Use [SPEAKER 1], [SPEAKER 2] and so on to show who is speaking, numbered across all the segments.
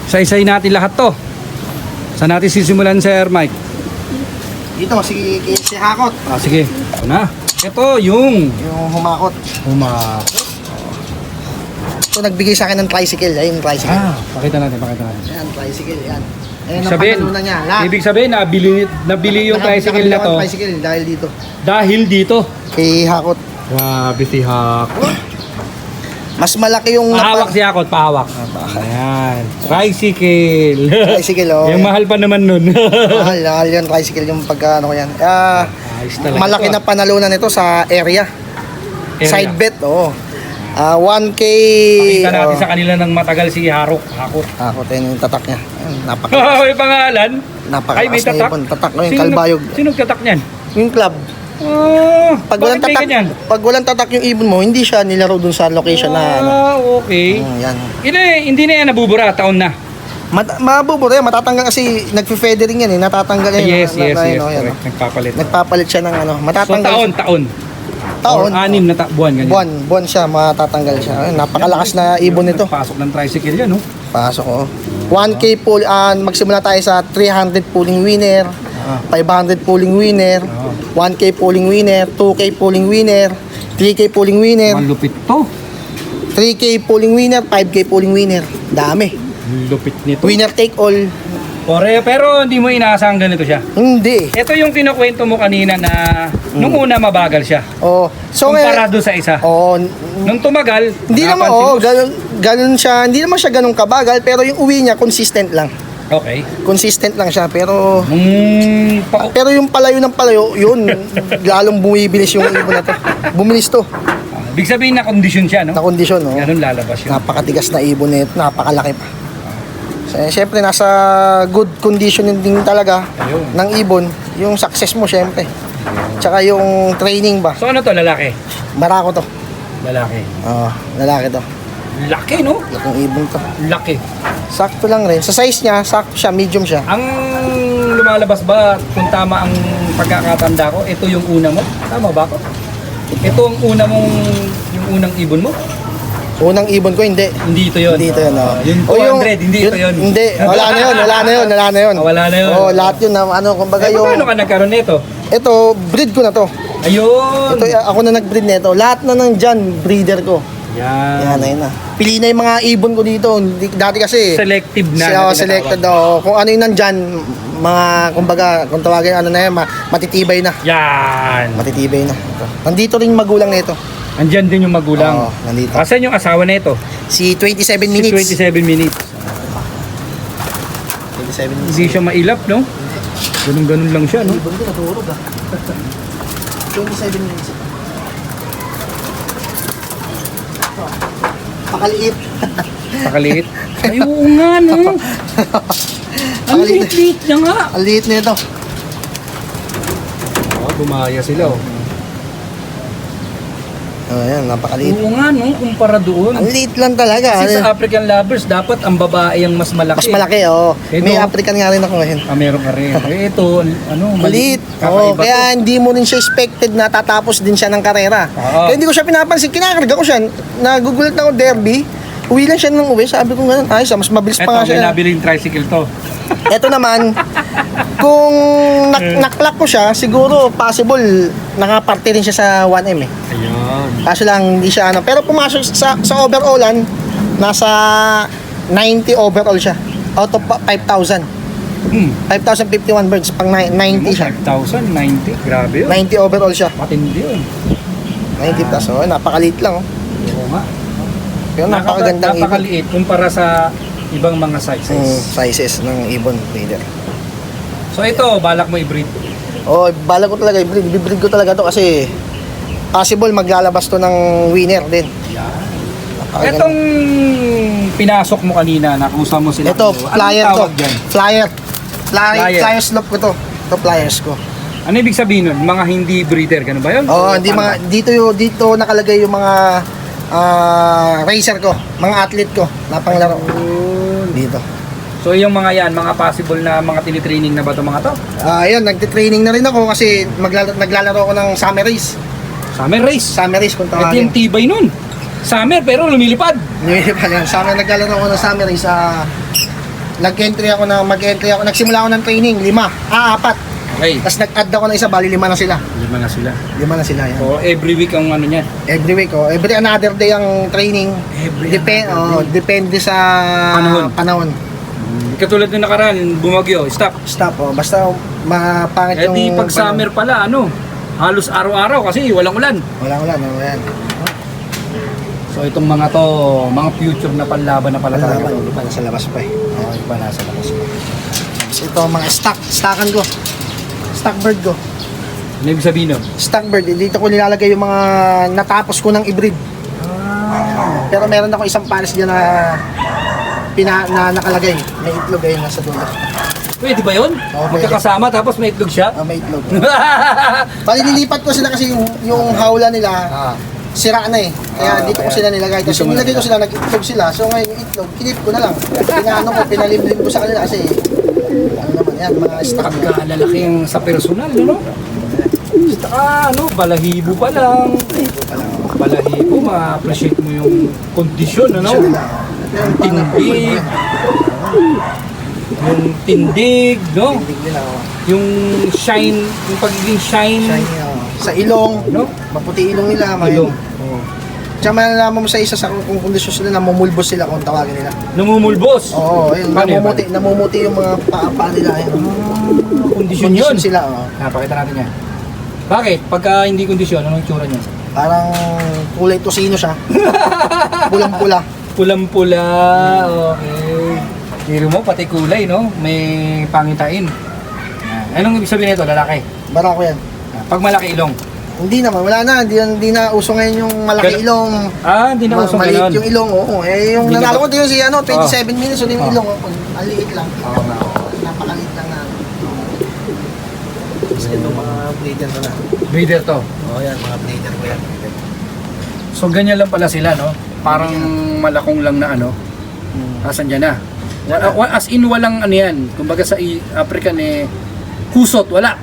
[SPEAKER 1] Isa-isay natin lahat to. Saan natin sisimulan, Sir Mike?
[SPEAKER 2] Dito, si Hakot.
[SPEAKER 1] Sige. Ito na. Ito yung
[SPEAKER 2] Humakot. Ito, nagbigay sa akin ng tricycle. Ayun, tricycle.
[SPEAKER 1] Pakita natin.
[SPEAKER 2] Ayan, tricycle. Ayan. Ayan ang
[SPEAKER 1] Sabihin,
[SPEAKER 2] panalunan niya. Lahat.
[SPEAKER 1] ibig sabihin, nabili yung tricycle na to.
[SPEAKER 2] Tricycle dahil dito.
[SPEAKER 1] Dahil dito.
[SPEAKER 2] Kay Hakot.
[SPEAKER 1] Grabe si Hakot.
[SPEAKER 2] Mas malaki yung...
[SPEAKER 1] Pahawak si Hakot, pahawak. Ayan. Tricycle.
[SPEAKER 2] Tricycle, oh.
[SPEAKER 1] Yung mahal pa naman nun.
[SPEAKER 2] mahal yun, tricycle yung pagka ano ko yan.
[SPEAKER 1] Ayos talaga
[SPEAKER 2] Malaki
[SPEAKER 1] to,
[SPEAKER 2] na panalunan nito sa area. Side bet, oo. 1K...
[SPEAKER 1] Pakita natin sa kanila ng matagal si Hakot.
[SPEAKER 2] Hakot, yun yung tatak niya.
[SPEAKER 1] May pangalan? Ay, may
[SPEAKER 2] Napakalakas na
[SPEAKER 1] tatak.
[SPEAKER 2] ipon. Tatak mo yung kalbayog.
[SPEAKER 1] Sinong tatak niyan?
[SPEAKER 2] Yung club. Pag walang
[SPEAKER 1] bakit may
[SPEAKER 2] tatak,
[SPEAKER 1] ganyan?
[SPEAKER 2] pag walang tatak yung ibon mo, hindi siya nilaro dun sa location na ano.
[SPEAKER 1] Okay.
[SPEAKER 2] Yan.
[SPEAKER 1] Hindi na yan nabubura, taon na.
[SPEAKER 2] Mabubura yan, matatanggal kasi nagfe-feathering yan eh, natatanggal yan.
[SPEAKER 1] Yes.
[SPEAKER 2] Yan,
[SPEAKER 1] Correct. Nagpapalit.
[SPEAKER 2] Nagpapalit siya ng ano,
[SPEAKER 1] So
[SPEAKER 2] matatanggal.
[SPEAKER 1] taon.
[SPEAKER 2] Taon.
[SPEAKER 1] Or 6 na buwan ganyan.
[SPEAKER 2] Buwan siya, matatanggal siya. Ayun, napakalakas na ibon nito.
[SPEAKER 1] Pasok ng tricycle yan, no?
[SPEAKER 2] Pasok oh. 1K pull, magsimula tayo sa 300 pulling winner, 500 pulling winner, 1K pulling winner, 2K pulling winner, 3K pulling winner,
[SPEAKER 1] Malupit to.
[SPEAKER 2] 3K pulling winner, 5K pulling winner. Dami.
[SPEAKER 1] Lupit nito.
[SPEAKER 2] Winner take all.
[SPEAKER 1] Pero hindi mo inaasahan ganito siya.
[SPEAKER 2] Hindi.
[SPEAKER 1] Ito yung kinukwento mo kanina na nung una mabagal siya.
[SPEAKER 2] Oh, so
[SPEAKER 1] Kumpara doon sa isa.
[SPEAKER 2] oh,
[SPEAKER 1] Nung tumagal,
[SPEAKER 2] hindi naman
[SPEAKER 1] napansin mo-
[SPEAKER 2] ganun siya, hindi naman siya ganun kabagal, pero yung uwi niya consistent lang.
[SPEAKER 1] Okay.
[SPEAKER 2] Consistent lang siya, pero
[SPEAKER 1] Nung
[SPEAKER 2] yung palayo ng palayo, yun lalong bumibilis yung ibon na to. Bumilis to.
[SPEAKER 1] Ibig sabihin na kondisyon siya, no?
[SPEAKER 2] Na kondisyon, no?
[SPEAKER 1] Ganun lalabas yun.
[SPEAKER 2] Napakatigas na ibon nito, napakalaki pa. So, syempre nasa good condition din talaga
[SPEAKER 1] Ayun.
[SPEAKER 2] ng ibon, yung success mo syempre. Tsaka yung training ba?
[SPEAKER 1] So ano to, lalaki?
[SPEAKER 2] Barako to.
[SPEAKER 1] Lalaki.
[SPEAKER 2] Lalaki to.
[SPEAKER 1] Laki, no?
[SPEAKER 2] Laking ibon to.
[SPEAKER 1] Laki.
[SPEAKER 2] Sakto lang rin. Sa size niya, sakto siya, medium siya.
[SPEAKER 1] Ang lumalabas ba, kung tama ang pagkakatanda ko, ito yung una mo? Tama ba ako? Ito ang yung unang ibon mo?
[SPEAKER 2] Unang ibon ko, hindi.
[SPEAKER 1] Hindi ito yun.
[SPEAKER 2] Hindi ito yun,
[SPEAKER 1] Yung 200, hindi ito yun.
[SPEAKER 2] Hindi, wala na yun.
[SPEAKER 1] Wala na yun.
[SPEAKER 2] Oo, lahat yun. Kumbaga yung...
[SPEAKER 1] Paano ka nagkaroon nito?
[SPEAKER 2] Ito, breed ko na to.
[SPEAKER 1] Ayun!
[SPEAKER 2] Ito, ako na nag-breed nito. Lahat na ng dyan, breeder ko.
[SPEAKER 1] Yan.
[SPEAKER 2] Ayun na. Pili na yung mga ibon ko dito. Dati kasi...
[SPEAKER 1] Selective na.
[SPEAKER 2] Selected daw. Kung ano yung nandyan, mga, kumbaga, kung tawagin ano na yan, matitibay na.
[SPEAKER 1] Yan.
[SPEAKER 2] Matitibay na. Ito. Nandito rin yung magulang nito.
[SPEAKER 1] Andyan din yung magulang.
[SPEAKER 2] Oo, nandito.
[SPEAKER 1] Asan yung asawa na ito?
[SPEAKER 2] Si 27 minutes.
[SPEAKER 1] 27 minutes.
[SPEAKER 2] 27 minutes.
[SPEAKER 1] Hindi siya mailap, no? Ganun-ganun lang siya, no?
[SPEAKER 2] Ibon ko natulog 27 minutes. Pakaliit.
[SPEAKER 1] Pakaliit. Ay, oo nga, no? Ang liit-liit niya nga.
[SPEAKER 2] Ang liit nito.
[SPEAKER 1] Gumaya sila, oh.
[SPEAKER 2] Ayan, napakaliit.
[SPEAKER 1] Oo nga, no? Kumpara doon.
[SPEAKER 2] Ang liit lang talaga.
[SPEAKER 1] Kasi sa African lovers, dapat ang babae ang mas malaki.
[SPEAKER 2] Mas malaki, oh.
[SPEAKER 1] Ito.
[SPEAKER 2] May African nga rin ako ngayon.
[SPEAKER 1] Meron ka rin. Ito,
[SPEAKER 2] Maliit.
[SPEAKER 1] Kakaiba
[SPEAKER 2] Oo, kaya
[SPEAKER 1] to.
[SPEAKER 2] hindi mo rin siya expected na tatapos din siya ng karera.
[SPEAKER 1] Oo.
[SPEAKER 2] Kaya hindi ko siya pinapansin. Kinakarga ko siya. Nagugulat na ako, derby. Uwi lang siya ng uwi. Sabi ko nga, ayos, mas mabilis pa nga
[SPEAKER 1] Ito, may
[SPEAKER 2] siya.
[SPEAKER 1] nabiling tricycle to.
[SPEAKER 2] Ito naman, kung naklock ko siya, siguro possible nakaparte rin siya sa 1M eh.
[SPEAKER 1] Ayun.
[SPEAKER 2] Kaso lang hindi siya ano. Pero pumasok sa overallan, nasa 90 overall siya. Out of 5,000. 5,051 birds, pang 90 siya.
[SPEAKER 1] 5,090. Grabe yun.
[SPEAKER 2] 90 overall siya.
[SPEAKER 1] Matindi yun.
[SPEAKER 2] 90 plus, oh, napakaliit lang. Oh.
[SPEAKER 1] Oo nga.
[SPEAKER 2] Pero napakagandang ibon.
[SPEAKER 1] Napakaliit kumpara sa ibang mga sizes.
[SPEAKER 2] Sizes ng ibon breeder.
[SPEAKER 1] So ito, balak mo i-breed.
[SPEAKER 2] Oh, bala ko talaga i-breed. I-breed ko talaga to kasi possible maglalabas to ng winner din. Napakaganda.
[SPEAKER 1] Itong pinasok mo kanina, nakusa mo sila.
[SPEAKER 2] Ito,
[SPEAKER 1] Anong
[SPEAKER 2] flyer to.
[SPEAKER 1] tawag dyan?
[SPEAKER 2] Flyer.
[SPEAKER 1] Flyer.
[SPEAKER 2] Flyers lock ko to. Ito flyers ko.
[SPEAKER 1] Ano ibig sabihin nun? Mga hindi breeder, ganun ba yun?
[SPEAKER 2] Oh,
[SPEAKER 1] O
[SPEAKER 2] hindi
[SPEAKER 1] paano?
[SPEAKER 2] mga dito nakalagay yung mga racer ko, mga athlete ko na panglaro. Dito.
[SPEAKER 1] So yung mga yan, mga possible na mga tinitraining na ba ito mga to?
[SPEAKER 2] Ayun, nagte-training na rin ako kasi naglalaro ako ng summer race.
[SPEAKER 1] Summer race.
[SPEAKER 2] Summer race kung
[SPEAKER 1] Ito yung
[SPEAKER 2] tawagin.
[SPEAKER 1] tibay nun. Summer pero lumilipad.
[SPEAKER 2] Summer naglalaro ako ng summer race sa Nag-entry ako nagsimula ako ng training, 4.
[SPEAKER 1] Okay.
[SPEAKER 2] Tapos nag-add ako ng isa, bali 5 na sila.
[SPEAKER 1] 5 na sila.
[SPEAKER 2] 5 na sila yan.
[SPEAKER 1] So, every week ang ano niyan.
[SPEAKER 2] Every week, every another day ang training. Depende sa panahon.
[SPEAKER 1] Katulad nung nakaraan, bumagyo, stop.
[SPEAKER 2] Stop, basta mapangit
[SPEAKER 1] Eh
[SPEAKER 2] yung
[SPEAKER 1] di pag summer pala, halos araw-araw kasi walang ulan.
[SPEAKER 2] Walang ulan, yan.
[SPEAKER 1] So itong mga to, mga future na panlaban na pala talaga.
[SPEAKER 2] Hindi pa nasa labas pa eh.
[SPEAKER 1] Hindi pa nasa labas pa.
[SPEAKER 2] Ito mga stockan ko. Stock bird ko.
[SPEAKER 1] Ano ibig sabihin nun?
[SPEAKER 2] Stock bird, dito ko nilalagay yung mga natapos ko ng i-breed. Pero meron ako isang pares dyan na nakalagay. May itlog ayun nasa dulo.
[SPEAKER 1] Pwede ba yun?
[SPEAKER 2] Pwede.
[SPEAKER 1] Magkakasama tapos may itlog siya?
[SPEAKER 2] May itlog. Bali nilipat ko sila kasi yung hawla nila sira na eh. Kaya dito ko sila nilagay. Tapos
[SPEAKER 1] Dito mo
[SPEAKER 2] nilagay ko
[SPEAKER 1] nilagay.
[SPEAKER 2] sila, nag-itlog sila. So ngayon yung itlog, kinip ko na lang. Pinalimlim ko sa kanila kasi ano naman yan, mga stock yan.
[SPEAKER 1] Pagkalalaki yung sa personal, Saka balahibo pa lang. Balahibo, ma-appreciate mo yung kondisyon,
[SPEAKER 2] Siya nila.
[SPEAKER 1] Yung tindig. Yung tindig,
[SPEAKER 2] Tindig nila.
[SPEAKER 1] Yung shine, yung pagiging shine.
[SPEAKER 2] Shiny, sa ilong, maputi ilong nila.
[SPEAKER 1] Ilong.
[SPEAKER 2] Tsaka malalaman mo sa isa sa kung kondisyon sila, namumulbos sila kung tawagin nila.
[SPEAKER 1] Namumulbos.
[SPEAKER 2] Oo, ayun,
[SPEAKER 1] Paano yun?
[SPEAKER 2] namumuti yung mga paa nila.
[SPEAKER 1] Kondisyon yun.
[SPEAKER 2] sila,
[SPEAKER 1] Pakita natin yan. Bakit? Pagka hindi kondisyon, anong itsura niya?
[SPEAKER 2] Parang kulay tosino siya. Pulang-pula.
[SPEAKER 1] Pulang-pula. Okay. Hiro mo, pati kulay, may pangitain. Yan. Anong ibig sabihin nito, lalaki?
[SPEAKER 2] Barako yan.
[SPEAKER 1] Pag malaki ilong.
[SPEAKER 2] Hindi naman, wala na. Hindi na uso ngayon yung malaki ilong.
[SPEAKER 1] Hindi na usong
[SPEAKER 2] Maliit
[SPEAKER 1] ganon.
[SPEAKER 2] yung ilong, oo. Yung
[SPEAKER 1] Hindi
[SPEAKER 2] nanalo
[SPEAKER 1] ka-
[SPEAKER 2] ko din si 27 minutes, so yung
[SPEAKER 1] Oo.
[SPEAKER 2] ilong, ang liit lang.
[SPEAKER 1] Oo nga.
[SPEAKER 2] Napakaliit lang na. Tapos ito mga breeder ko na.
[SPEAKER 1] Breeder to.
[SPEAKER 2] Yan, mga breeder ko yan.
[SPEAKER 1] So ganyan lang pala sila, Parang malakong lang na Asan dyan na? As in walang yan. Kumbaga sa African kusot, wala.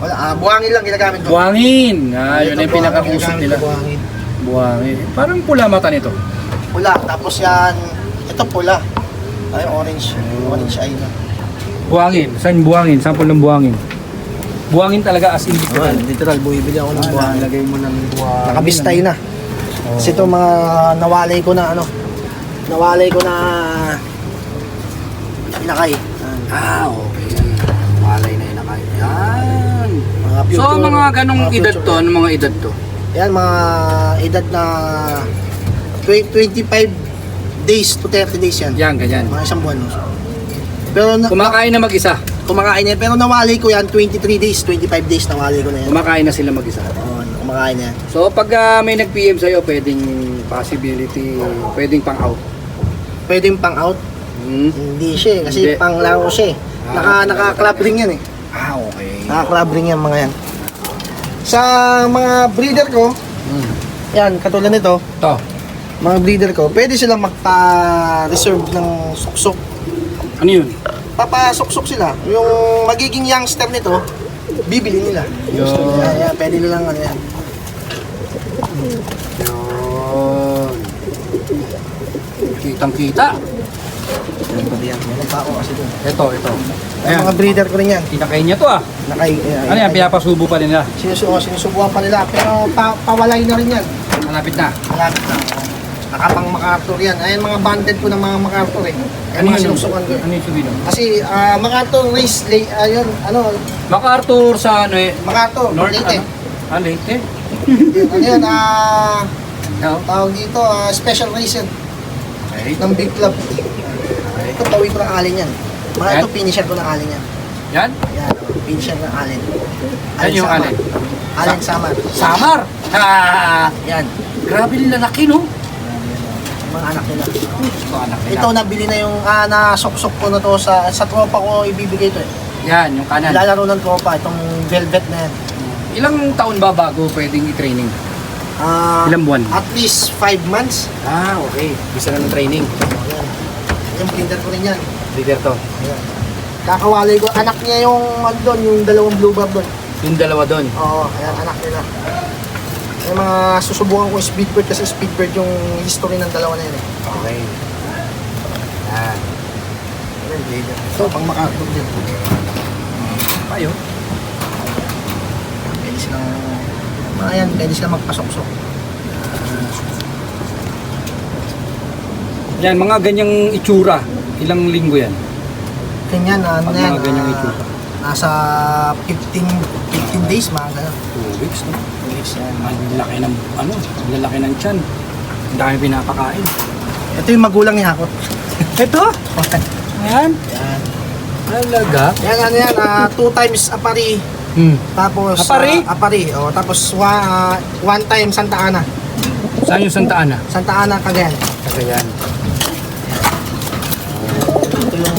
[SPEAKER 2] Wala, buhangin lang ginagamit ko.
[SPEAKER 1] Buhangin. Yun
[SPEAKER 2] Ito,
[SPEAKER 1] yung pinakakusot
[SPEAKER 2] ginagamit
[SPEAKER 1] nila.
[SPEAKER 2] ko, buhangin.
[SPEAKER 1] Buhangin. Parang pula mata nito.
[SPEAKER 2] Pula, tapos yan, ito pula. Ay, orange. Orange eye na.
[SPEAKER 1] Buhangin. Saan buhangin? Sample ng buhangin. Buhangin talaga as in literal.
[SPEAKER 2] Literal, buibili ako ng buhangin.
[SPEAKER 1] Lagay mo ng buhangin.
[SPEAKER 2] Nakabistay na. Kasi ito mga nawalay ko na nawalay ko na inakay.
[SPEAKER 1] Okay. Walay na inakay. Yan.
[SPEAKER 2] Mga
[SPEAKER 1] So
[SPEAKER 2] future-
[SPEAKER 1] mga ganong
[SPEAKER 2] mga
[SPEAKER 1] edad
[SPEAKER 2] future-
[SPEAKER 1] to, anong mga edad to?
[SPEAKER 2] Yan, mga edad na 25 days to 30 days yan.
[SPEAKER 1] Yan, ganyan.
[SPEAKER 2] Mga isang buwan. Pero
[SPEAKER 1] Kumakain na mag-isa.
[SPEAKER 2] kumakain na yan. Pero nawalay ko yan 23 days, 25 days nawalay ko na yan.
[SPEAKER 1] Kumakain na sila mag-isa.
[SPEAKER 2] Oo, kumakain na yan.
[SPEAKER 1] So pag may nag-PM sa'yo, pwedeng possibility, pwedeng pang-out.
[SPEAKER 2] Pwedeng pang out? Hindi siya eh, kasi
[SPEAKER 1] Hindi.
[SPEAKER 2] pang laro siya eh. Naka-club ring yan eh.
[SPEAKER 1] Okay.
[SPEAKER 2] Naka-club ring yan mga yan. Sa mga breeder ko, yan, katulad nito,
[SPEAKER 1] To.
[SPEAKER 2] mga breeder ko, pwede silang magpa-reserve ng suksok.
[SPEAKER 1] Ano yun?
[SPEAKER 2] Papasuksok sila. Yung magiging youngster nito, bibili nila.
[SPEAKER 1] Yun.
[SPEAKER 2] Yan, pwede nilang ano yan.
[SPEAKER 1] Yun. Kitang-kita.
[SPEAKER 2] Yan, meron pa ako kasi doon.
[SPEAKER 1] Ito.
[SPEAKER 2] Ay, mga breeder ko rin yan.
[SPEAKER 1] Tinakay niya to Ano yan? Pinapasubo pa nila.
[SPEAKER 2] Sinusubukan pa nila, pero pawalay na rin yan.
[SPEAKER 1] Malapit na.
[SPEAKER 2] Malapit na. Nakapang MacArthur yan. Ayan mga banded ko ng mga MacArthur eh. Ayan mga sinusukan ko.
[SPEAKER 1] Ano yung sabihin?
[SPEAKER 2] Kasi MacArthur race, ayun,
[SPEAKER 1] MacArthur sa
[SPEAKER 2] MacArthur,
[SPEAKER 1] North,
[SPEAKER 2] Leyte.
[SPEAKER 1] Leyte?
[SPEAKER 2] Ano yan,
[SPEAKER 1] No?
[SPEAKER 2] tawag dito, special race yan,
[SPEAKER 1] Okay.
[SPEAKER 2] ng big club. Ito, pawi ko ng alin yan. Mga
[SPEAKER 1] Yan?
[SPEAKER 2] ito, finisher ko ng alin yan.
[SPEAKER 1] Yan?
[SPEAKER 2] Yan, finisher ng alin.
[SPEAKER 1] Yan yung
[SPEAKER 2] Samar.
[SPEAKER 1] alin?
[SPEAKER 2] Alin Samar.
[SPEAKER 1] Samar!
[SPEAKER 2] Yan,
[SPEAKER 1] Grabe nila laki, no?
[SPEAKER 2] mga anak nila.
[SPEAKER 1] Ito, anak nila.
[SPEAKER 2] Ito, nabili na yung, nasuksok ko na to sa tropa ko, ibibigay to eh.
[SPEAKER 1] Yan, yung kanan.
[SPEAKER 2] Lalaro ng tropa, itong velvet na yan.
[SPEAKER 1] Ilang taon ba bago pwedeng i-training? Ilang buwan?
[SPEAKER 2] At least 5 months.
[SPEAKER 1] Okay. Bisa na ng training.
[SPEAKER 2] Yan. Yung printer ko rin yan.
[SPEAKER 1] Leader to.
[SPEAKER 2] Ayan. Kakawalay ko. Anak niya yung ano doon, yung dalawang blue bar doon.
[SPEAKER 1] Yung dalawa doon.
[SPEAKER 2] Oo, ayan, anak nila. Yung mga susubukan ko speedbird kasi speedbird yung history ng dalawa na yun eh.
[SPEAKER 1] Okay. Yan.
[SPEAKER 2] Ayan, breeder. Ito, pang MacArthur din.
[SPEAKER 1] Payo.
[SPEAKER 2] Pwede silang, ayan, pwede silang magpasok-sok.
[SPEAKER 1] Yan, mga ganyang itsura. Ilang linggo yan?
[SPEAKER 2] Ganyan, ano
[SPEAKER 1] Pag
[SPEAKER 2] yan,
[SPEAKER 1] mga ganyang itsura.
[SPEAKER 2] nasa 15 days, mga gano'n.
[SPEAKER 1] 2 weeks, no?
[SPEAKER 2] 2 weeks yan.
[SPEAKER 1] Ang laki ng, ano, ang lalaki ng tiyan. Ang dami pinapakain.
[SPEAKER 2] Ito yung magulang ni Hakot.
[SPEAKER 1] Ito? Ayan.
[SPEAKER 2] Yan.
[SPEAKER 1] Talaga?
[SPEAKER 2] Yan, ano yan, 2 times apari. Tapos,
[SPEAKER 1] Apari?
[SPEAKER 2] apari. O, tapos, 1 time Santa Ana.
[SPEAKER 1] Saan yung Santa Ana?
[SPEAKER 2] Santa Ana, Cagayan.
[SPEAKER 1] Cagayan.
[SPEAKER 2] Ito yung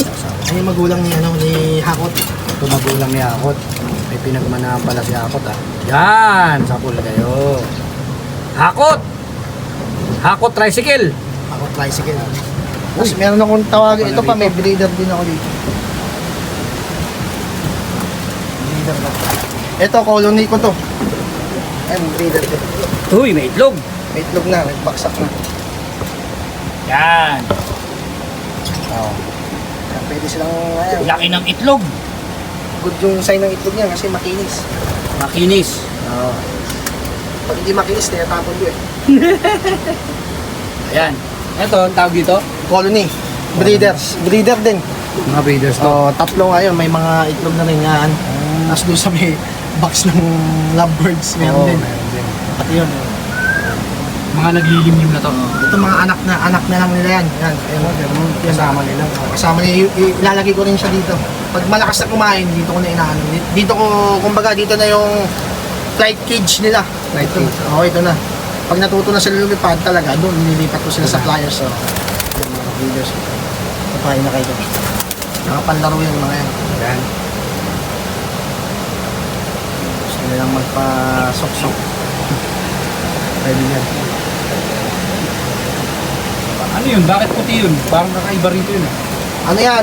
[SPEAKER 2] kasama. Ano yung magulang ni, ano, ni Hakot.
[SPEAKER 1] Ito magulang ni Akot. May pinagmanahan pala si Akot, ah. Yan! Sapul kayo. Hakot! Hakot tricycle!
[SPEAKER 2] Hakot tricycle. Tapos meron akong tawagin. Ito pa, may breeder din ako dito. Breeder na. Ito, colony ko to. Ayan, breeder din.
[SPEAKER 1] Uy, may itlog!
[SPEAKER 2] May itlog na, may baksak na.
[SPEAKER 1] Yan!
[SPEAKER 2] Oo. Kaya pwede silang, ayan,
[SPEAKER 1] Laki ng itlog!
[SPEAKER 2] good yung sign ng itlog niya kasi makinis.
[SPEAKER 1] Makinis.
[SPEAKER 2] Oo. Pag hindi makinis, tinatapon ko eh.
[SPEAKER 1] Ayan. Ito, ang tawag dito?
[SPEAKER 2] Colony. Breeders. Breeder din.
[SPEAKER 1] Mga breeders to.
[SPEAKER 2] So, tatlo ngayon, may mga itlog na rin yan. Tapos doon sa may box ng lovebirds, meron din.
[SPEAKER 1] meron din.
[SPEAKER 2] Pati yun.
[SPEAKER 1] Mga naglilimlim na to.
[SPEAKER 2] Ito mga anak na lang nila yan. Yan. Ayun.
[SPEAKER 1] Kasama nila.
[SPEAKER 2] Kasama niya, ilalagay ko rin siya dito. Pag malakas na kumain, dito ko na inaano. Dito ko, kumbaga, dito na yung flight cage nila.
[SPEAKER 1] Flight
[SPEAKER 2] Ito.
[SPEAKER 1] cage.
[SPEAKER 2] Oo, ito na. Pag natuto na sila lumipad talaga, doon nililipat ko sila sa flyers. So, yan mga breeders. Kapain na kayo. Nakapanlaro yan mga yan.
[SPEAKER 1] Ayan.
[SPEAKER 2] Gusto nilang magpa-sok-sok. Pwede yan.
[SPEAKER 1] Ano yun? Bakit puti yun? Parang kakaiba rin yun.
[SPEAKER 2] Ano yan,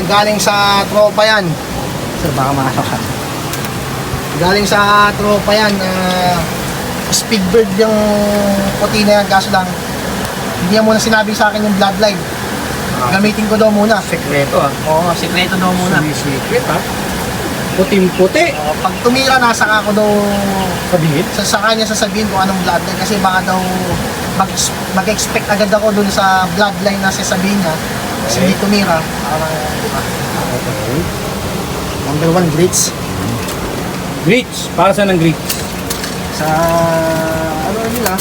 [SPEAKER 2] galing sa tropa yan. Sir, baka makasok siya. Galing sa tropa yan, speedbird yung puti na yan, kaso lang, hindi niya muna sinabi sa akin yung bloodline. Gamitin ko daw muna.
[SPEAKER 1] Sekreto, ah.
[SPEAKER 2] Oo, sekreto daw muna.
[SPEAKER 1] Secret, ah. Puting-puti.
[SPEAKER 2] Pag tumira na, saka ko daw
[SPEAKER 1] Sabihin?
[SPEAKER 2] sa kanya sasabihin kung anong bloodline kasi baka daw mag-expect agad ako dun sa bloodline na sasabihin niya kasi hindi tumira. Diba? Number 1, grits.
[SPEAKER 1] Grits. Para saan ang grits?
[SPEAKER 2] Sa ano nila,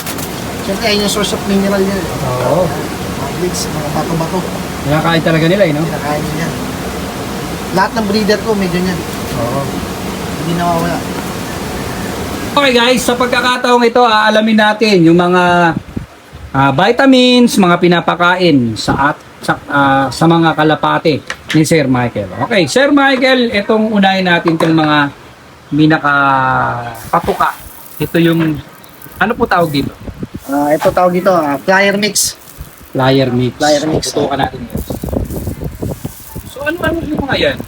[SPEAKER 2] syempre ayun yung source of mineral nila.
[SPEAKER 1] Oo.
[SPEAKER 2] Mga grits, mga bato-bato.
[SPEAKER 1] Nakakain talaga nila, eh, no?
[SPEAKER 2] Kinakain nila. Lahat ng breeder ko medyo niyan.
[SPEAKER 1] Oo.
[SPEAKER 2] Hindi nawawala.
[SPEAKER 1] Okay guys, sa pagkakataong ito, aalamin natin yung mga vitamins, mga pinapakain sa mga kalapate ni Sir Michael. Okay, Sir Michael, itong unahin natin itong mga minaka-patuka. Ito yung, ano po tawag dito?
[SPEAKER 2] Ito tawag dito, flyer mix.
[SPEAKER 1] Flyer mix.
[SPEAKER 2] Flyer mix.
[SPEAKER 1] Tutukan natin yun. So, ano yung mga yan?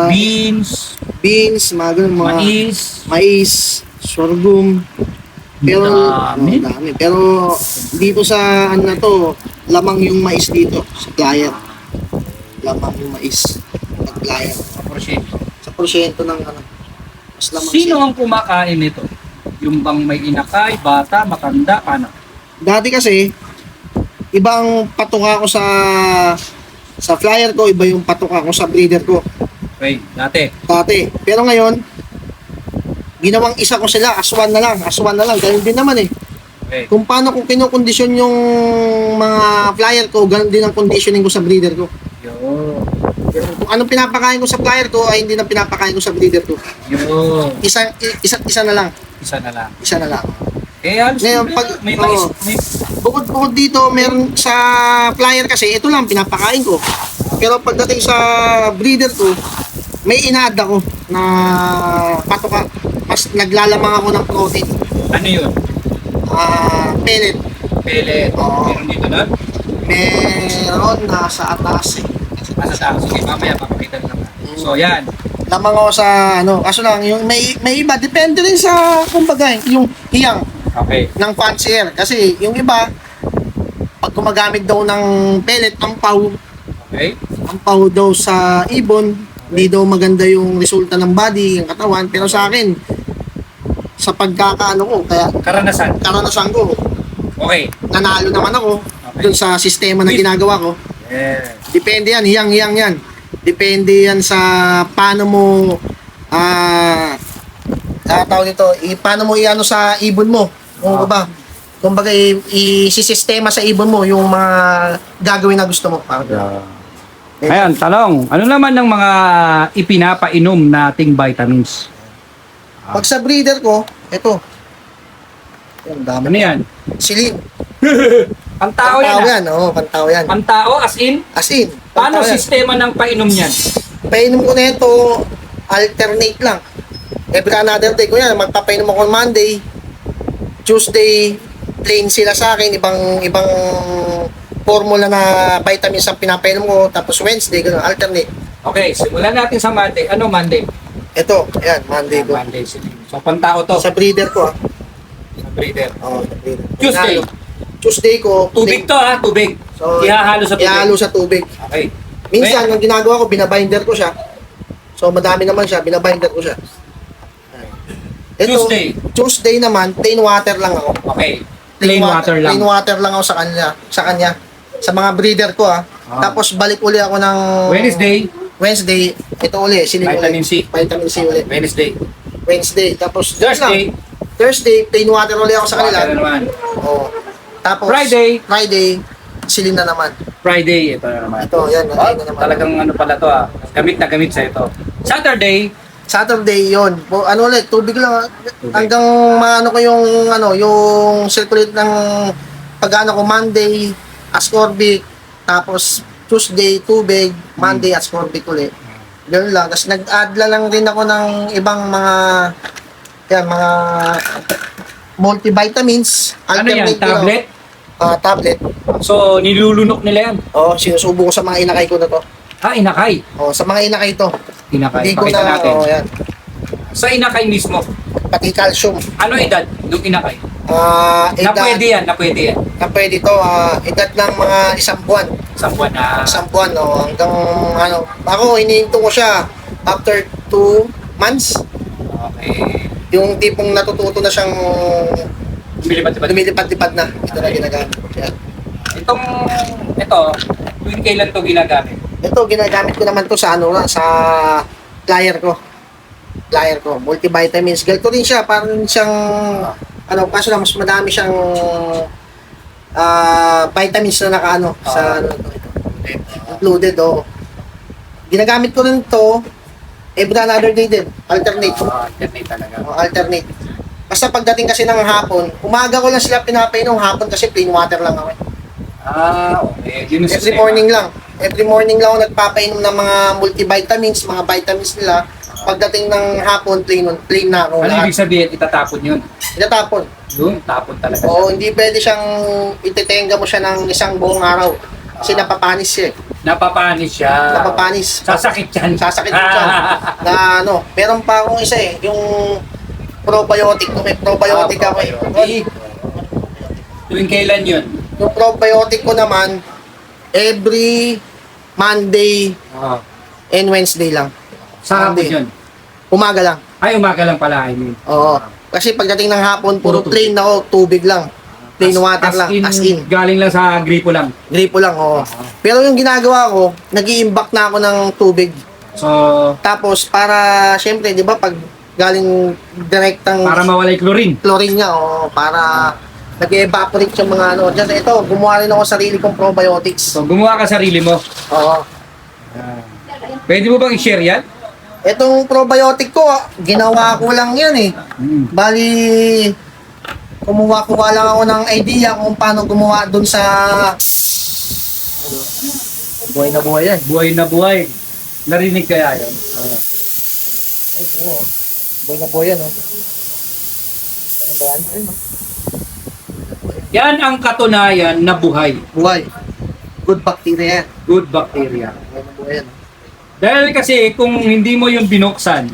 [SPEAKER 1] Beans,
[SPEAKER 2] Beans, mga ganun, mga
[SPEAKER 1] mais,
[SPEAKER 2] mais, sorghum. Pero,
[SPEAKER 1] Dami.
[SPEAKER 2] dami. Pero, dito sa, ano na to, lamang yung mais dito, sa flyer. Lamang yung mais, sa flyer. Sa porsyento ng, ano, mas lamang
[SPEAKER 1] Sino
[SPEAKER 2] siya.
[SPEAKER 1] ang kumakain nito? Yung bang may inakay, bata, matanda, paano?
[SPEAKER 2] Dati kasi, ibang patuka ko sa flyer ko, iba yung patuka ko sa breeder ko.
[SPEAKER 1] Okay, dati.
[SPEAKER 2] Dati. Pero ngayon, ginawang isa ko sila, aswan na lang. Ganun din naman eh.
[SPEAKER 1] Okay.
[SPEAKER 2] Kung paano ko kinokondisyon yung mga flyer ko, ganun din ang conditioning ko sa breeder ko.
[SPEAKER 1] Yo.
[SPEAKER 2] Kung anong pinapakain ko sa flyer ko, ay hindi na pinapakain ko sa breeder ko.
[SPEAKER 1] Yo.
[SPEAKER 2] Isa na lang.
[SPEAKER 1] Isa na lang.
[SPEAKER 2] Isa na lang.
[SPEAKER 1] Eh, halos
[SPEAKER 2] Ngayon,
[SPEAKER 1] wala.
[SPEAKER 2] pag-
[SPEAKER 1] may mais.
[SPEAKER 2] oo.
[SPEAKER 1] May,
[SPEAKER 2] Bukod dito, meron sa flyer kasi, ito lang pinapakain ko. Pero pagdating sa breeder ko, may inaad ako na patuka. Mas naglalamang ako ng protein.
[SPEAKER 1] ano yun?
[SPEAKER 2] Pellet.
[SPEAKER 1] Pellet.
[SPEAKER 2] Oo.
[SPEAKER 1] Meron dito na?
[SPEAKER 2] Meron nasa atas eh.
[SPEAKER 1] Nasa taas. Sige, mamaya papakita na lang. So, yan.
[SPEAKER 2] Lamang ako sa ano, kaso lang yung may iba depende rin sa kumbaga yung hiyang
[SPEAKER 1] Okay.
[SPEAKER 2] ng fancier kasi yung iba pag pag gumagamit daw ng pellet, ampaw,
[SPEAKER 1] Okay.
[SPEAKER 2] ampaw daw sa ibon, hindi daw maganda yung resulta ng body, yung katawan. Pero sa akin, sa pagkakaano ko, kaya karanasan ko,
[SPEAKER 1] Okay.
[SPEAKER 2] nanalo naman ako dun sa sistema na ginagawa ko.
[SPEAKER 1] Yeah.
[SPEAKER 2] Depende yan, hiyang yan. Depende yan sa paano mo tawag dito, paano mo iano sa ibon mo. Kung ba? Kumbaga i-sistema sa ibon mo yung mga gagawin na gusto mo.
[SPEAKER 1] Ayan, tanong. Ano naman ng mga ipinapainom nating vitamins?
[SPEAKER 2] Pag sa breeder ko, ito. Ang dami.
[SPEAKER 1] Ano yan?
[SPEAKER 2] Silin.
[SPEAKER 1] Pantao yan.
[SPEAKER 2] Pantao yan, oo, pantao yan.
[SPEAKER 1] Pantao as in?
[SPEAKER 2] As in.
[SPEAKER 1] Paano
[SPEAKER 2] pantao yan.
[SPEAKER 1] sistema ng painom niyan?
[SPEAKER 2] Painom ko na ito, alternate lang. Every another day ko yan, magpapainom ako Monday, Tuesday, plain sila sa akin, ibang formula na vitamins ang pinapainom ko, tapos Wednesday, gano'n, alternate.
[SPEAKER 1] Okay, simulan natin sa Monday. Ano Monday?
[SPEAKER 2] Ito, ayan, Monday ko.
[SPEAKER 1] Monday. So, pantao to.
[SPEAKER 2] Sa breeder ko,
[SPEAKER 1] Sa breeder.
[SPEAKER 2] Oo, sa breeder.
[SPEAKER 1] Tuesday.
[SPEAKER 2] Tuesday ko,
[SPEAKER 1] Tubig to ha, tubig.
[SPEAKER 2] So,
[SPEAKER 1] Ihahalo sa tubig.
[SPEAKER 2] ihalo sa tubig.
[SPEAKER 1] Okay.
[SPEAKER 2] Minsan, ang ginagawa ko, binabinder ko siya. So, madami naman siya, binabinder ko siya. Ito, Tuesday naman, plain water lang ako.
[SPEAKER 1] Okay. Plain water lang.
[SPEAKER 2] Plain water lang ako sa kanya. Sa mga breeder ko Tapos balik uli ako ng Wednesday, ito uli,
[SPEAKER 1] Vitamin C.
[SPEAKER 2] Vitamin C uli. Wednesday, tapos Thursday, plain water uli ako sa kanila.
[SPEAKER 1] Water naman.
[SPEAKER 2] Oo. Tapos Friday, silin na naman.
[SPEAKER 1] Friday, ito na naman.
[SPEAKER 2] Ito, yan.
[SPEAKER 1] Oh,
[SPEAKER 2] na naman.
[SPEAKER 1] talagang ano pala to Gamit na gamit sa ito.
[SPEAKER 2] Saturday yon. Ano ulit, tubig lang. Hanggang maano ko yung circulate ng pag-ano ko Monday, ascorbic, tapos Tuesday, tubig, Monday, ascorbic ulit. Ganun lang. Tapos nag-add lang rin ako ng ibang mga multivitamins.
[SPEAKER 1] Ano yan? Tablet?
[SPEAKER 2] Tablet.
[SPEAKER 1] So, nilulunok nila yan?
[SPEAKER 2] Sinusubo ko sa mga inakay ko na to.
[SPEAKER 1] Inakay?
[SPEAKER 2] Sa mga inakay to.
[SPEAKER 1] Inakay.
[SPEAKER 2] Hindi ko
[SPEAKER 1] Pakita
[SPEAKER 2] na,
[SPEAKER 1] natin.
[SPEAKER 2] yan.
[SPEAKER 1] Sa inakay mismo,
[SPEAKER 2] Pati calcium.
[SPEAKER 1] ano edad nung inakay?
[SPEAKER 2] Edad,
[SPEAKER 1] Na pwede yan.
[SPEAKER 2] na pwede to, edad ng mga 1 buwan.
[SPEAKER 1] Isang buwan na.
[SPEAKER 2] 1 buwan, hanggang ako, hinihinto ko siya after 2 months.
[SPEAKER 1] Okay.
[SPEAKER 2] Yung tipong natututo na siyang
[SPEAKER 1] Lumilipad-lipad.
[SPEAKER 2] lumilipad-lipad na. Ito na ginagamit ko siya.
[SPEAKER 1] Ito, tuwing kailan to ginagamit?
[SPEAKER 2] Ito, ginagamit ko naman to sa sa flyer ko. Multivitamins. Ganito rin siya, parang siyang, kaso lang, mas madami siyang vitamins na sa ito. Included, Ginagamit ko rin to every another day din. Alternate.
[SPEAKER 1] Alternate talaga.
[SPEAKER 2] Alternate. Basta pagdating kasi ng hapon, umaga ko lang sila pinapainom, hapon kasi plain water lang ako.
[SPEAKER 1] Okay. Yun ang
[SPEAKER 2] Every
[SPEAKER 1] sistema.
[SPEAKER 2] morning lang. Every morning lang ako nagpapainom ng mga multivitamins, mga vitamins nila. Pagdating ng hapon, plain na ako.
[SPEAKER 1] Ano ibig sabihin? Itatapon yun?
[SPEAKER 2] Itatapon.
[SPEAKER 1] Yun, tapon talaga
[SPEAKER 2] Oo,
[SPEAKER 1] siya.
[SPEAKER 2] hindi pwede siyang ititenga mo siya ng isang buong araw. Kasi napapanis siya.
[SPEAKER 1] Napapanis siya.
[SPEAKER 2] Napapanis.
[SPEAKER 1] Sasakit yan.
[SPEAKER 2] Sasakit mo siya. Meron pa akong isa yung probiotic. May probiotic ako eh.
[SPEAKER 1] Tuwing kailan yun?
[SPEAKER 2] Yung probiotic ko naman, every Monday and Wednesday lang.
[SPEAKER 1] Sa hapon
[SPEAKER 2] Monday.
[SPEAKER 1] yun?
[SPEAKER 2] Umaga lang.
[SPEAKER 1] Ay, umaga lang pala. I mean.
[SPEAKER 2] Oo. Kasi pagdating ng hapon, puro
[SPEAKER 1] Puro
[SPEAKER 2] plain ako, tubig lang. Plain water lang. As in.
[SPEAKER 1] Galing lang sa gripo lang.
[SPEAKER 2] Gripo lang, oo. Pero yung ginagawa ko, nag-i-imbak na ako ng tubig.
[SPEAKER 1] So,
[SPEAKER 2] Tapos, para, syempre, di ba, pag galing direktang
[SPEAKER 1] para mawala yung chlorine.
[SPEAKER 2] chlorine niya, para nag-evaporate yung mga Diyan, ito, gumawa rin ako sarili kong probiotics.
[SPEAKER 1] So, gumawa ka sarili mo.
[SPEAKER 2] Oo.
[SPEAKER 1] Pwede mo bang i-share yan?
[SPEAKER 2] Itong probiotic ko, ginawa ko lang yan eh. Bali, kumuha lang ako ng idea kung paano gumawa dun sa... Buhay na buhay yan.
[SPEAKER 1] Buhay na buhay. Narinig kaya yun?
[SPEAKER 2] Ay, oo. Buhay na buhay yan, Ano ba yan? Ayun,
[SPEAKER 1] Yan ang katunayan na buhay.
[SPEAKER 2] Buhay. Good bacteria yan.
[SPEAKER 1] Good bacteria.
[SPEAKER 2] Buhay na buhay yan.
[SPEAKER 1] Dahil kasi kung hindi mo yung binuksan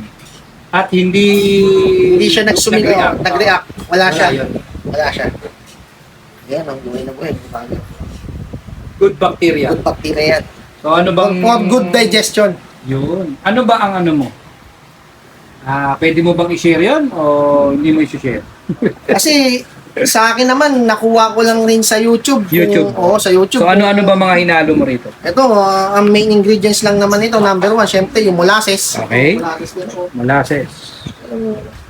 [SPEAKER 1] at hindi
[SPEAKER 2] Hindi siya nag-react. Wala siya.
[SPEAKER 1] yun.
[SPEAKER 2] Wala siya. Yan, ang buhay na buhay.
[SPEAKER 1] Good bacteria.
[SPEAKER 2] Good bacteria yan.
[SPEAKER 1] So ano bang...
[SPEAKER 2] For good digestion.
[SPEAKER 1] Yun. Ano ba ang ano mo? Pwede mo bang i-share yun o hindi mo i-share?
[SPEAKER 2] Kasi sa akin naman, nakuha ko lang rin sa YouTube.
[SPEAKER 1] YouTube.
[SPEAKER 2] Oo, sa YouTube.
[SPEAKER 1] So ano-ano ba mga hinalo mo rito?
[SPEAKER 2] Ito, ang main ingredients lang naman ito, number one, syempre yung molasses.
[SPEAKER 1] Okay.
[SPEAKER 2] Molasses din po.
[SPEAKER 1] Molasses.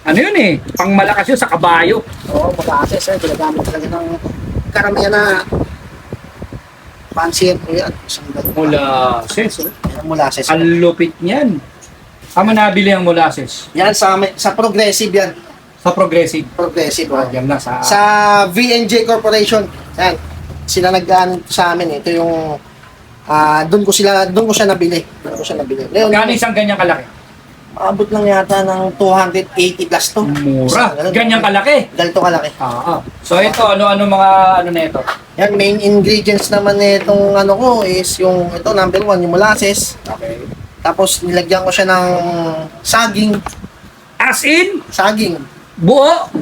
[SPEAKER 1] Ano yun eh? Pang malakas yun sa kabayo.
[SPEAKER 2] Oo, molasses. Ginagamit talaga ng karamihan na pansiyan po yan.
[SPEAKER 1] Molasses. Oh.
[SPEAKER 2] Molasses.
[SPEAKER 1] Ang lupit niyan. Saan mo nabili ang molasses?
[SPEAKER 2] Yan, sa Progressive yan.
[SPEAKER 1] Sa Progressive.
[SPEAKER 2] Progressive. Oh.
[SPEAKER 1] Yan na sa...
[SPEAKER 2] Sa VNJ Corporation. Yan. Sila nag-ano sa amin. Ito yung doon ko siya nabili. Ngayon,
[SPEAKER 1] Magkano isang ganyang kalaki?
[SPEAKER 2] abot lang yata ng 280 plus to.
[SPEAKER 1] Mura. Ganyang kalaki.
[SPEAKER 2] Ganito kalaki.
[SPEAKER 1] So ito, ano-ano mga ano na ito?
[SPEAKER 2] Yan, main ingredients naman nitong ano ko is yung ito, number one, yung molasses.
[SPEAKER 1] Okay.
[SPEAKER 2] Tapos nilagyan ko siya ng saging.
[SPEAKER 1] As in,
[SPEAKER 2] Saging.
[SPEAKER 1] buo.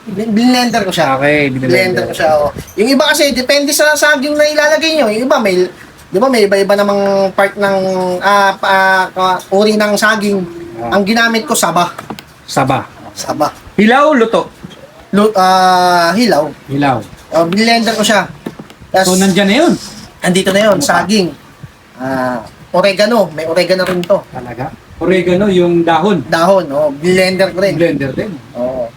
[SPEAKER 2] Blender ko siya.
[SPEAKER 1] Okay,
[SPEAKER 2] Blender ko siya. Oh. Yung iba kasi, depende sa saging na ilalagay nyo. Yung iba, di ba may iba-iba namang part ng uri ng saging. Ang ginamit ko, saba.
[SPEAKER 1] Saba.
[SPEAKER 2] Saba.
[SPEAKER 1] Hilaw, luto.
[SPEAKER 2] Hilaw.
[SPEAKER 1] Hilaw.
[SPEAKER 2] Blender ko siya. Tas,
[SPEAKER 1] So nandyan na yun.
[SPEAKER 2] andito na yun, saging. Oregano. May oregano rin to.
[SPEAKER 1] Talaga? Oregano, yung dahon.
[SPEAKER 2] Dahon. Oh, blender ko rin.
[SPEAKER 1] Blender din.
[SPEAKER 2] Oo.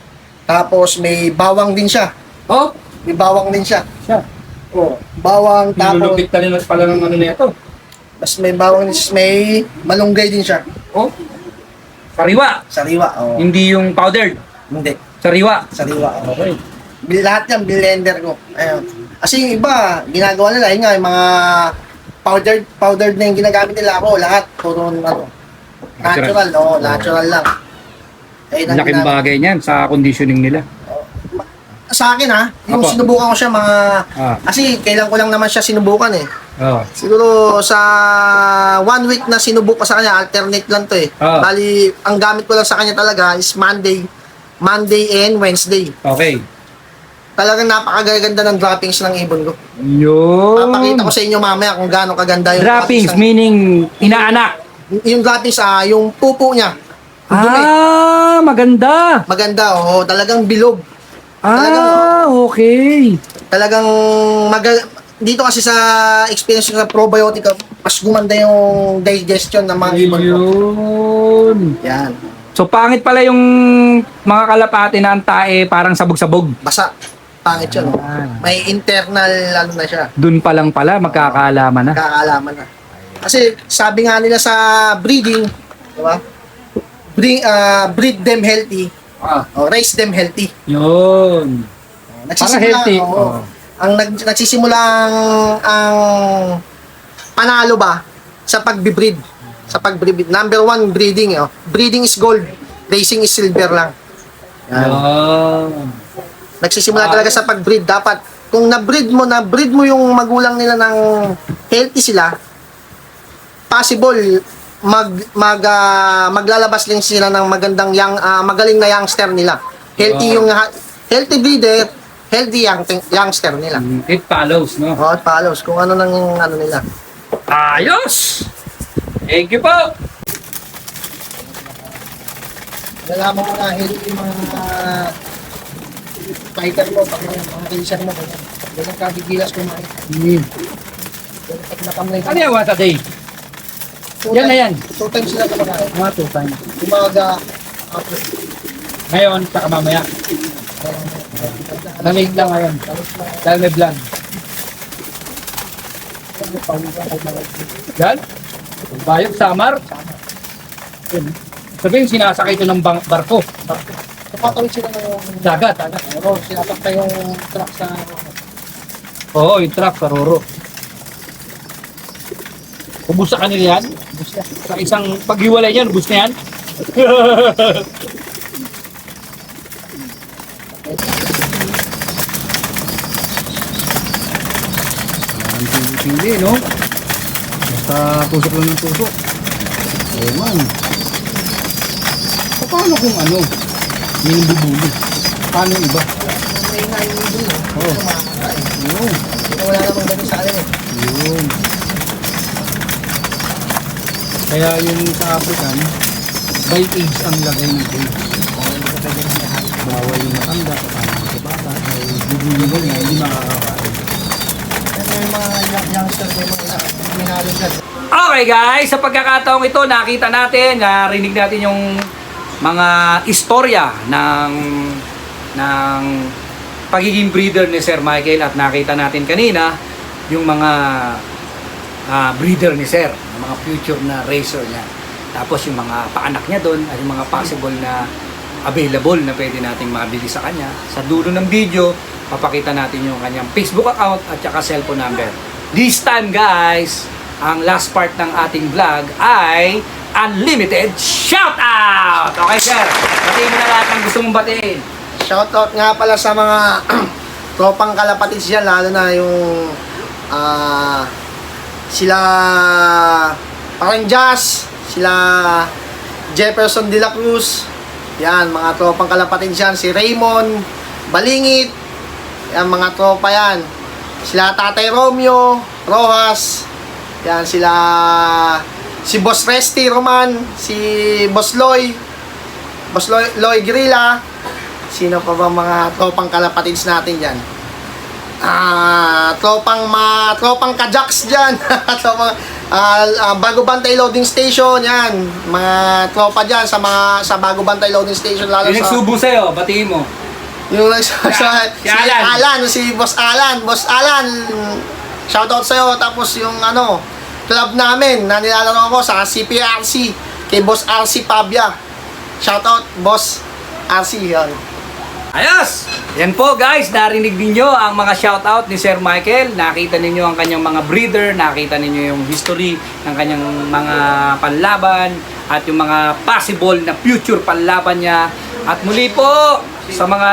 [SPEAKER 2] Tapos may bawang din siya.
[SPEAKER 1] Oh,
[SPEAKER 2] May bawang din siya.
[SPEAKER 1] siya.
[SPEAKER 2] Oh, bawang tapos
[SPEAKER 1] Nilulupit na rin pala ng ano na ito.
[SPEAKER 2] mas may bawang din siya, may malunggay din siya.
[SPEAKER 1] Oh, sariwa.
[SPEAKER 2] Sariwa. Oh.
[SPEAKER 1] Hindi yung powdered.
[SPEAKER 2] Hindi.
[SPEAKER 1] Sariwa.
[SPEAKER 2] Sariwa. Oh.
[SPEAKER 1] Okay.
[SPEAKER 2] Lahat yan blender ko. Ayun. Kasi yung iba, ginagawa nila yun nga yung mga powdered na yung ginagamit nila. Ako lahat puro ano, natural, no, natural lang. Ayun ang
[SPEAKER 1] Laking
[SPEAKER 2] ginagawa.
[SPEAKER 1] bagay niyan sa conditioning nila.
[SPEAKER 2] Sa akin yung
[SPEAKER 1] Apo.
[SPEAKER 2] sinubukan ko siya mga
[SPEAKER 1] Ah.
[SPEAKER 2] kasi kailan ko lang naman siya sinubukan eh.
[SPEAKER 1] Oh.
[SPEAKER 2] Siguro sa 1 week na sinubok ko sa kanya, alternate lang to eh.
[SPEAKER 1] Ah.
[SPEAKER 2] Bali, ang gamit ko lang sa kanya talaga is Monday and Wednesday.
[SPEAKER 1] Okay.
[SPEAKER 2] Talagang napakaganda ng droppings ng ibon ko.
[SPEAKER 1] Yun.
[SPEAKER 2] Papakita ko sa inyo mamaya kung gaano kaganda yung
[SPEAKER 1] Droppings,
[SPEAKER 2] ng,
[SPEAKER 1] meaning inaanak.
[SPEAKER 2] yung droppings, yung pupo niya. Yung dumi.
[SPEAKER 1] Maganda.
[SPEAKER 2] Maganda, talagang bilog.
[SPEAKER 1] Okay.
[SPEAKER 2] Talagang dito kasi sa experience ko sa probiotic, mas gumanda yung digestion ng mga ibon ko.
[SPEAKER 1] Yun.
[SPEAKER 2] Yan.
[SPEAKER 1] So pangit pala yung mga kalapati na ang tae parang sabog-sabog.
[SPEAKER 2] Basa. Pangit yun. May internal ano na siya.
[SPEAKER 1] Dun pa lang pala magkakaalaman na.
[SPEAKER 2] Kakaalaman na. Kasi sabi nga nila sa breeding, di ba? Breed them healthy, raise them healthy.
[SPEAKER 1] Yun. Para healthy.
[SPEAKER 2] Ang nagsisimula ang panalo ba sa pagbibreed. Sa pagbreed. Number one, breeding. Breeding is gold. Raising is silver lang.
[SPEAKER 1] Yun.
[SPEAKER 2] Nagsisimula talaga sa pagbreed. Dapat, kung na-breed mo yung magulang nila ng healthy sila, possible maglalabas din sila ng magandang magaling na youngster nila. Healthy yung healthy breeder, healthy youngster nila.
[SPEAKER 1] It follows, no?
[SPEAKER 2] At follows kung ano nang ano nila.
[SPEAKER 1] Ayos! Thank you po!
[SPEAKER 2] Nalaman mo na healthy yung mga fighter mo, mga racer mo, ganyan kabigilas kumain. Pag nakamlay ka,
[SPEAKER 1] Ano yung what a day? Yan na yan.
[SPEAKER 2] 2 times sila kumakain.
[SPEAKER 1] Mga 2 times.
[SPEAKER 2] Umaga, after.
[SPEAKER 1] Ngayon, saka mamaya. Lamig lang ngayon. Dahil may vlog. Yan? Bayog, Samar. Sabihin, sinasakay ito ng barko.
[SPEAKER 2] Napatawid sila ng
[SPEAKER 1] Dagat.
[SPEAKER 2] sinasakta yung truck sa
[SPEAKER 1] Oo, yung truck sa Roro. Ubus sa kanila yan. Sa isang paghiwalay niyan, ubus na yan. Pili, no? Basta tusok lang ng tusok. Oo man. Paano kung ano? Yung bubuli. Paano yung iba?
[SPEAKER 2] may naiinibin
[SPEAKER 1] Oo.
[SPEAKER 2] kumakain.
[SPEAKER 1] Oo.
[SPEAKER 2] wala namang ganun sa kanila eh.
[SPEAKER 1] Yun. Kaya yung sa African, by age ang lagay ng age. Bawal yung matanda, kasama sa bata, ay bubulungan niya, hindi makakakain.
[SPEAKER 2] Ano yung mga youngsters, yung mga minalo dyan.
[SPEAKER 1] Okay guys, sa pagkakataong ito, nakita natin, narinig natin yung mga istorya ng pagiging breeder ni Sir Michael at nakita natin kanina yung mga breeder ni Sir, yung mga future na racer niya. Tapos yung mga paanak niya doon at yung mga possible na available na pwede nating mabili sa kanya. Sa dulo ng video, papakita natin yung kanyang Facebook account at saka cellphone number. This time guys, ang last part ng ating vlog ay unlimited shoutout! Okay sir, batiin mo na lahat ng gusto mong batiin.
[SPEAKER 2] Shoutout nga pala sa mga tropang kalapatids dyan, lalo na yung sila parang Jazz, sila Jefferson de la Cruz, yan, mga tropang kalapatids dyan, si Raymond Balingit, yan, mga tropa yan, sila Tatay Romeo Rojas, yan, sila si Boss Resty Roman, si Boss Loy Grilla. Sino pa ba mga tropang kalapatids natin dyan? Tropang kajaks dyan. Bago Bantay Loading Station, yan. Mga tropa dyan sa Bago Bantay Loading Station, lalo
[SPEAKER 1] Yung
[SPEAKER 2] sa...
[SPEAKER 1] nagsubo sa'yo, batiin mo.
[SPEAKER 2] Yung si Alan, si Boss Alan. Boss Alan, shoutout sa'yo. Tapos yung club namin na nilalaro ko sa CPRC, kay Boss RC Pabia. Shoutout, Boss RC. Yan.
[SPEAKER 1] Ayos! Yan po guys, narinig ninyo ang mga shoutout ni Sir Michael. Nakita ninyo ang kanyang mga breeder, nakita ninyo yung history ng kanyang mga panlaban at yung mga possible na future panlaban niya. At muli po, sa mga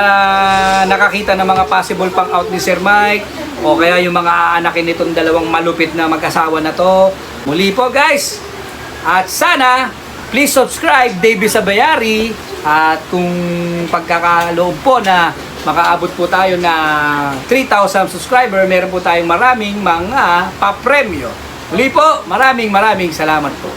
[SPEAKER 1] nakakita ng mga possible pang out ni Sir Mike o kaya yung mga aanakin nitong dalawang malupit na mag-asawa na to, muli po guys! At sana, please subscribe Davey Sabayari. At kung pagkakaloob po na makaabot po tayo na 3,000 subscriber, meron po tayong maraming mga papremyo. Muli po, maraming salamat po.